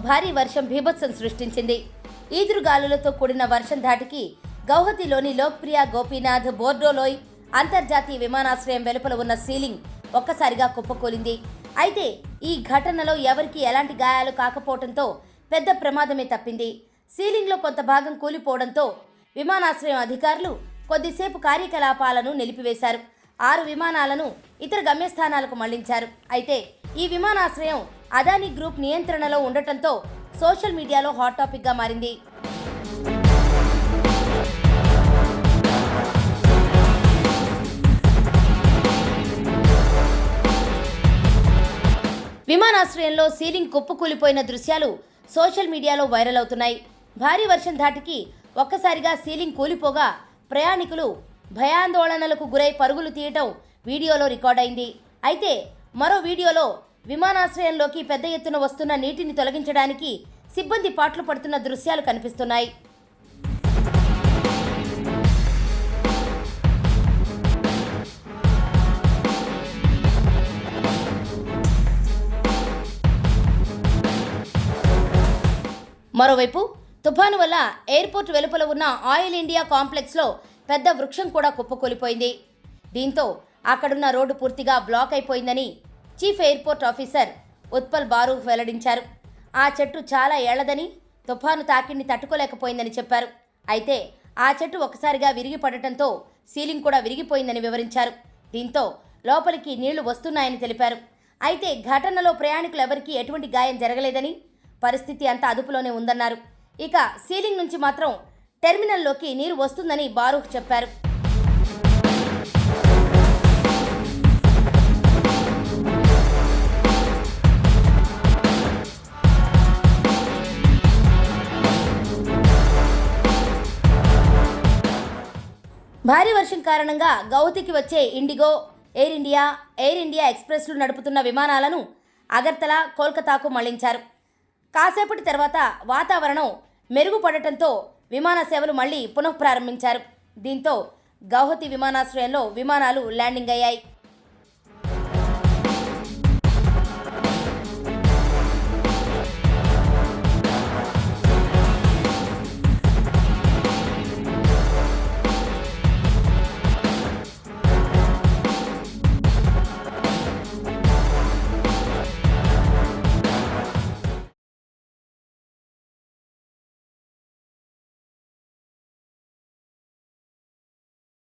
భారీ వర్షం బీభత్సం సృష్టించింది. ఈదురుగాలులతో కూడిన వర్షం ధాటికి గౌహతిలోని లోక్ప్రియ గోపీనాథ్ బోర్డోలోయ్ అంతర్జాతీయ విమానాశ్రయం వెలుపల ఉన్న సీలింగ్ ఒక్కసారిగా కుప్పకూలింది. అయితే ఈ ఘటనలో ఎవరికీ ఎలాంటి గాయాలు కాకపోవడంతో పెద్ద ప్రమాదమే తప్పింది. సీలింగ్లో కొంత భాగం కూలిపోవడంతో విమానాశ్రయం అధికారులు కొద్దిసేపు కార్యకలాపాలను నిలిపివేశారు. 6 విమానాలను ఇతర గమ్యస్థానాలకు మళ్లించారు. అయితే ఈ విమానాశ్రయం అదానీ గ్రూప్ నియంత్రణలో ఉండటంతో సోషల్ మీడియాలో హాట్ టాపిక్గా మారింది. విమానాశ్రయంలో సీలింగ్ కుప్పకూలిపోయిన దృశ్యాలు సోషల్ మీడియాలో వైరల్ అవుతున్నాయి. భారీ వర్షం ధాటికి ఒక్కసారిగా సీలింగ్ కూలిపోగా ప్రయాణికులు భయాందోళనలకు గురై పరుగులు తీయటం వీడియోలో రికార్డైంది. అయితే మరో వీడియోలో విమానాశ్రయంలోకి పెద్ద ఎత్తున వస్తున్న నీటిని తొలగించడానికి సిబ్బంది పాట్లు పడుతున్న దృశ్యాలు కనిపిస్తున్నాయి. మరోవైపు తుఫాను వల్ల ఎయిర్పోర్ట్ వెలుపల ఉన్న ఆయిల్ ఇండియా కాంప్లెక్స్లో పెద్ద వృక్షం కూడా కుప్పకూలిపోయింది. దీంతో అక్కడున్న రోడ్డు పూర్తిగా బ్లాక్ అయిపోయిందని చీఫ్ ఎయిర్పోర్ట్ ఆఫీసర్ ఉత్పల్ బారూహ్ వెల్లడించారు. ఆ చెట్టు చాలా ఏళ్లదని, తుఫాను తాకిడిని తట్టుకోలేకపోయిందని చెప్పారు. అయితే ఆ చెట్టు ఒకసారిగా విరిగి పడటంతో సీలింగ్ కూడా విరిగిపోయిందని వివరించారు. దీంతో లోపలికి నీళ్లు వస్తున్నాయని తెలిపారు. అయితే ఘటనలో ప్రయాణికులు ఎవరికీ ఎటువంటి గాయం జరగలేదని, పరిస్థితి అంతా అదుపులోనే ఉందన్నారు. ఇక సీలింగ్ నుంచి మాత్రం టెర్మినల్లోకి నీరు వస్తుందని బారూహ్ చెప్పారు. భారీ వర్షం కారణంగా గౌహతికి వచ్చే ఇండిగో, ఎయిర్ ఇండియా ఎక్స్ప్రెస్లు నడుపుతున్న విమానాలను అగర్తలా, కోల్కతాకు మళ్లించారు. కాసేపటి తర్వాత వాతావరణం మెరుగుపడటంతో విమాన సేవలు మళ్లీ పునఃప్రారంభించారు. దీంతో గౌహతి విమానాశ్రయంలో విమానాలు ల్యాండింగ్ అయ్యాయి.